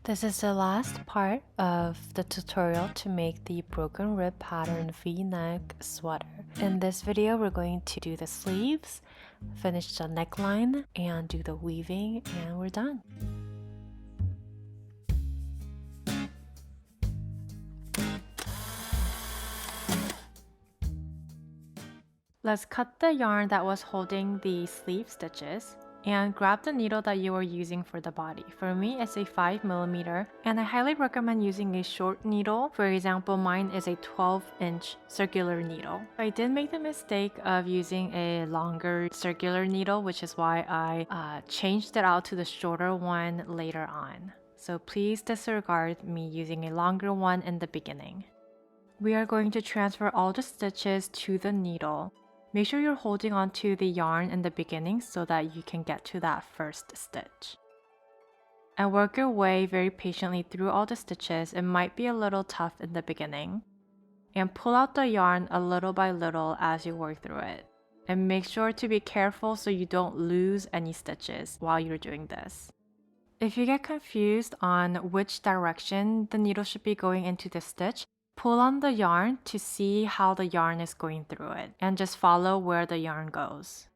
This is the last part of the tutorial to make the broken rib pattern V-neck sweater. In this video, we're going to do the sleeves, finish the neckline, and do the weaving, and we're done. Let's cut the yarn that was holding the sleeve stitches and grab the needle that you are using for the body. For me, it's a 5mm, and I highly recommend using a short needle. For example, mine is a 12-inch circular needle. I did make the mistake of using a longer circular needle, which is why I changed it out to the shorter one later on. So please disregard me using a longer one in the beginning. We are going to transfer all the stitches to the needle. Make sure you're holding on to the yarn in the beginning so that you can get to that first stitch. And work your way very patiently through all the stitches. It might be a little tough in the beginning. And pull out the yarn a little by little as you work through it. And make sure to be careful so you don't lose any stitches while you're doing this. If you get confused on which direction the needle should be going into the stitch, pull on the yarn to see how the yarn is going through it, and just follow where the yarn goes.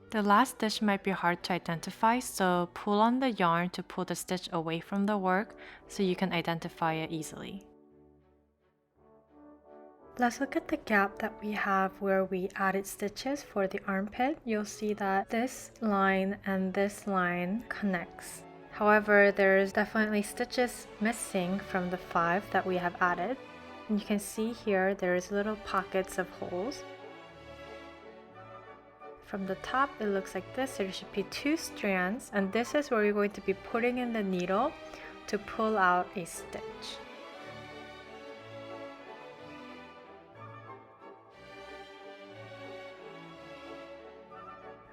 The last stitch might be hard to identify, so pull on the yarn to pull the stitch away from the work so you can identify it easily. Let's look at the gap that we have where we added stitches for the armpit. You'll see that this line and this line connects. However, there's definitely stitches missing from the 5 that we have added. And you can see here there's little pockets of holes. From the top, it looks like this. There should be 2 strands, and this is where you're going to be putting in the needle to pull out a stitch.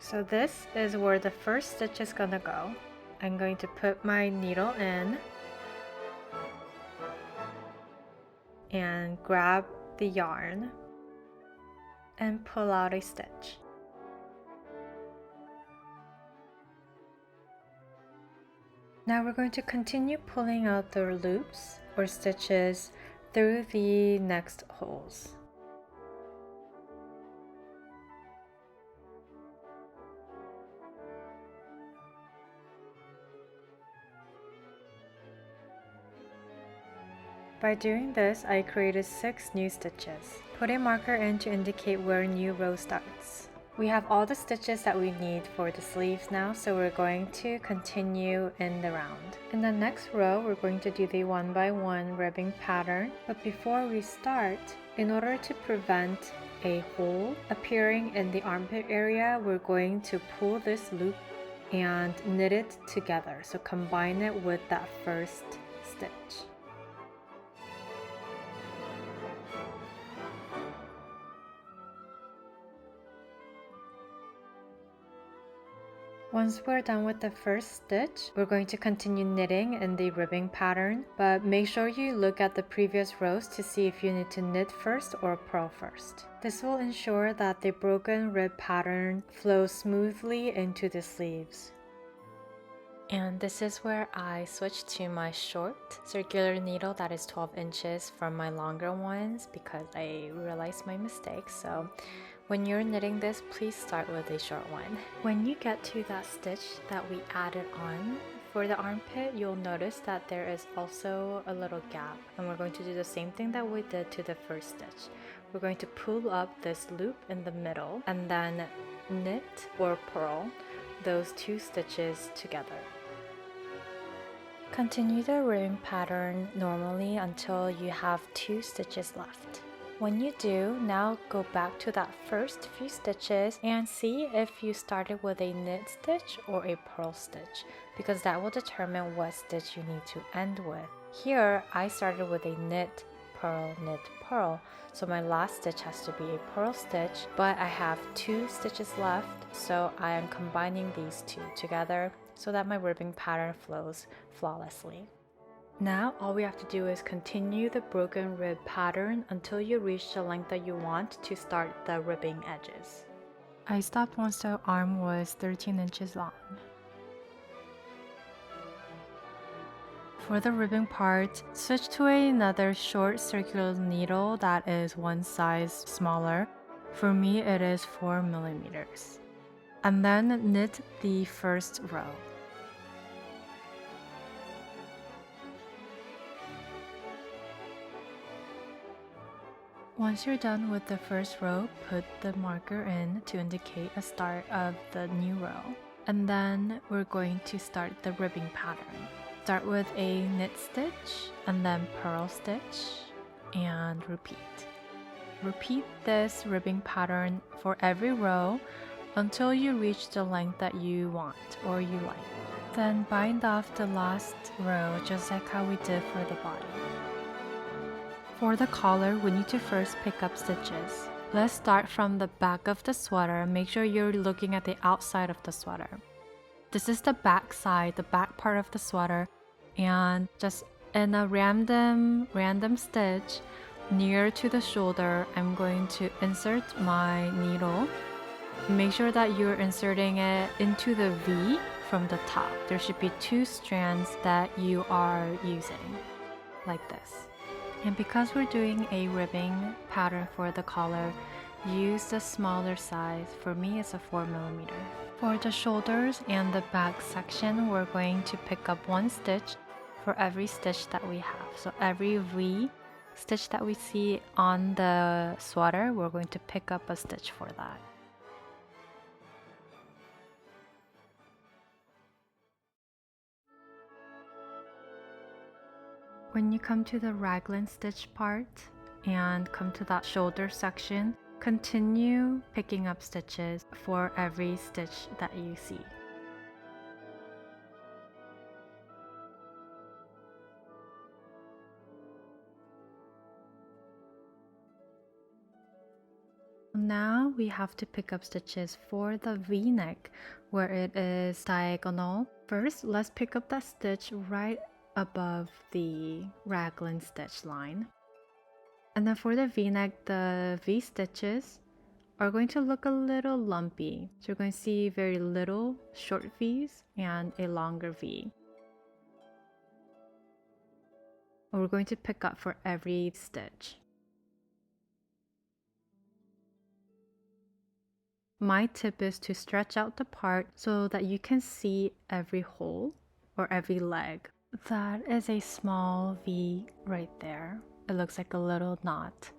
So this is where the first stitch is gonna go. I'm going to put my needle in and grab the yarn and pull out a stitch. Now we're going to continue pulling out the loops or stitches through the next holes. By doing this, I created 6 new stitches. Put a marker in to indicate where a new row starts. We have all the stitches that we need for the sleeves now, so we're going to continue in the round. In the next row, we're going to do the 1x1 ribbing pattern. But before we start, in order to prevent a hole appearing in the armpit area, we're going to pull this loop and knit it together. So combine it with that first stitch. Once we're done with the first stitch, we're going to continue knitting in the ribbing pattern, but make sure you look at the previous rows to see if you need to knit first or purl first. This will ensure that the broken rib pattern flows smoothly into the sleeves. And this is where I switched to my short circular needle that is 12 inches from my longer ones because I realized my mistake. So when you're knitting this, please start with a short one. When you get to that stitch that we added on for the armpit, you'll notice that there is also a little gap. And we're going to do the same thing that we did to the first stitch. We're going to pull up this loop in the middle and then knit or purl those 2 stitches together. Continue the ribbing pattern normally until you have 2 stitches left. When you do, now go back to that first few stitches and see if you started with a knit stitch or a purl stitch, because that will determine what stitch you need to end with. Here, I started with a knit, purl, so my last stitch has to be a purl stitch, but I have 2 stitches left, so I am combining these 2 together so that my ribbing pattern flows flawlessly. Now all we have to do is continue the broken rib pattern until you reach the length that you want to start the ribbing edges. I stopped once the arm was 13 inches long. For the ribbing part, switch to another short circular needle that is one size smaller. For me, it is 4 millimeters. And then knit the first row. Once you're done with the first row, put the marker in to indicate a start of the new row. And then we're going to start the ribbing pattern. Start with a knit stitch and then purl stitch and repeat. Repeat this ribbing pattern for every row until you reach the length that you want or you like. Then bind off the last row just like how we did for the body. For the collar, we need to first pick up stitches. Let's start from the back of the sweater. Make sure you're looking at the outside of the sweater. This is the back side, the back part of the sweater, and just in a random stitch near to the shoulder, I'm going to insert my needle. Make sure that you're inserting it into the V from the top. There should be 2 strands that you are using, like this. And because we're doing a ribbing pattern for the collar, use the smaller size. For me, it's a 4 millimeter. For the shoulders and the back section, we're going to pick up 1 stitch for every stitch that we have. So every V stitch that we see on the sweater, we're going to pick up a stitch for that. When you come to the raglan stitch part and come to that shoulder section, continue picking up stitches for every stitch that you see. Now we have to pick up stitches for the V-neck where it is diagonal. First, let's pick up that stitch right above the raglan stitch line. And then for the V-neck, the V stitches are going to look a little lumpy. So you're going to see very little short V's and a longer V. And we're going to pick up for every stitch. My tip is to stretch out the part so that you can see every hole or every leg. That is a small V right there. It looks like a little knot.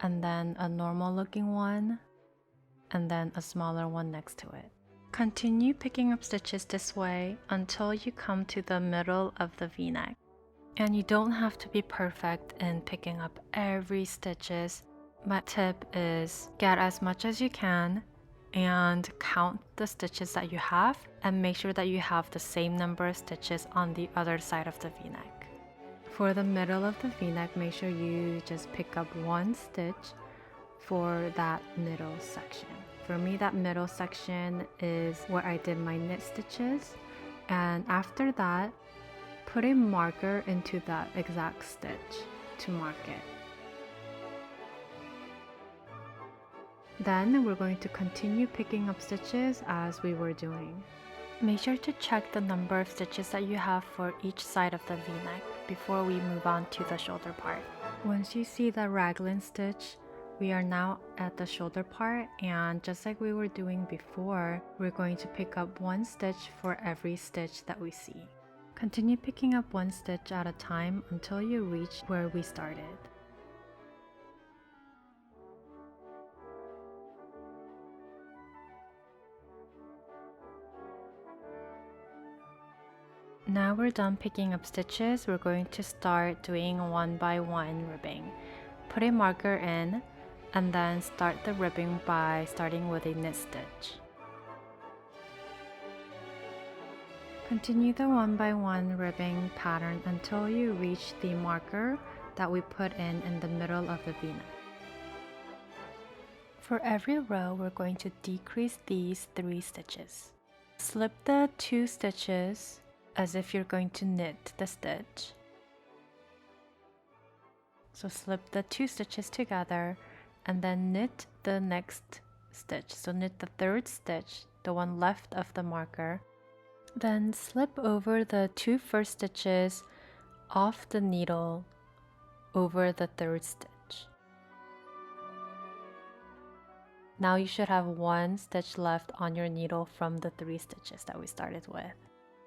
And then a normal looking one, and then a smaller one next to it. Continue picking up stitches this way until you come to the middle of the V-neck. And you don't have to be perfect in picking up every stitches. My tip is get as much as you can and count the stitches that you have and make sure that you have the same number of stitches on the other side of the V-neck. For the middle of the V-neck, make sure you just pick up 1 stitch for that middle section. For me, that middle section is where I did my knit stitches, and after that, put a marker into that exact stitch to mark it. Then we're going to continue picking up stitches as we were doing. Make sure to check the number of stitches that you have for each side of the V-neck before we move on to the shoulder part. Once you see the raglan stitch, we are now at the shoulder part, and just like we were doing before, we're going to pick up 1 stitch for every stitch that we see. Continue picking up 1 stitch at a time until you reach where we started. Now we're done picking up stitches, we're going to start doing 1 by 1 ribbing. Put a marker in and then start the ribbing by starting with a knit stitch. Continue the 1 by 1 ribbing pattern until you reach the marker that we put in the middle of the V-neck. For every row, we're going to decrease these 3 stitches. Slip the 2 stitches as if you're going to knit the stitch. So slip the 2 stitches together and then knit the next stitch. So knit the 3rd stitch, the one left of the marker. Then slip over the 2 first stitches off the needle over the 3rd stitch. Now you should have 1 stitch left on your needle from the 3 stitches that we started with.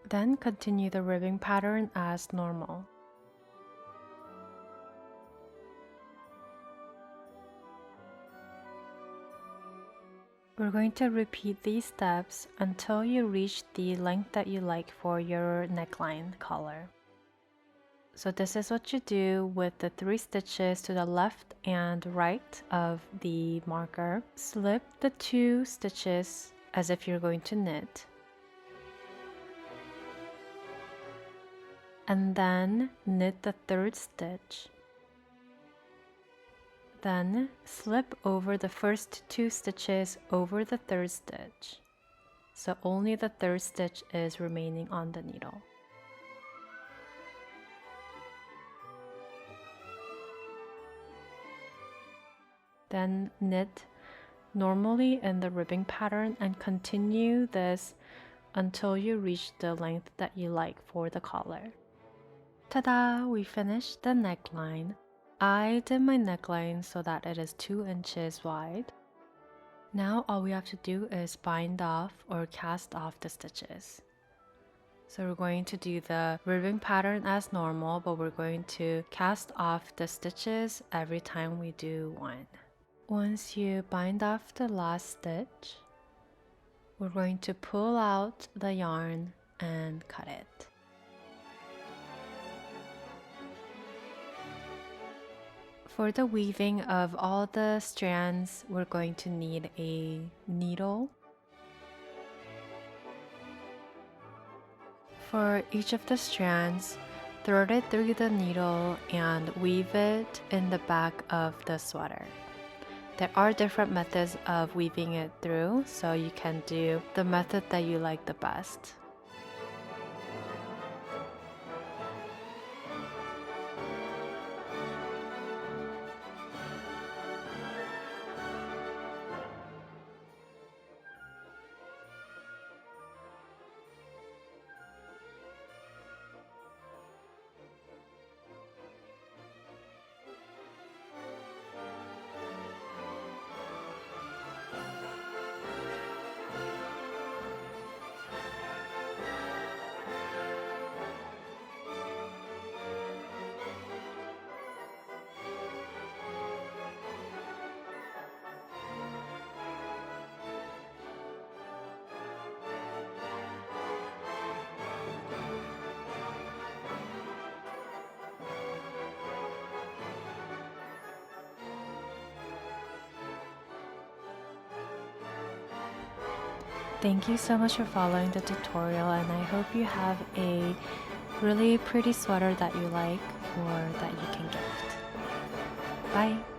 Then continue the ribbing pattern as normal. We're going to repeat these steps until you reach the length that you like for your neckline collar. So this is what you do with the 3 stitches to the left and right of the marker. Slip the 2 stitches as if you're going to knit. And then knit the 3rd stitch. Then slip over the first 2 stitches over the 3rd stitch. So only the 3rd stitch is remaining on the needle. Then knit normally in the ribbing pattern and continue this until you reach the length that you like for the collar. Ta-da! We finished the neckline. I did my neckline so that it is 2 inches wide. Now all we have to do is bind off or cast off the stitches. So we're going to do the ribbing pattern as normal, but we're going to cast off the stitches every time we do one. Once you bind off the last stitch, we're going to pull out the yarn and cut it. For the weaving of all the strands, we're going to need a needle. For each of the strands, thread it through the needle and weave it in the back of the sweater. There are different methods of weaving it through, so you can do the method that you like the best. Thank you so much for following the tutorial, and I hope you have a really pretty sweater that you like or that you can gift. Bye!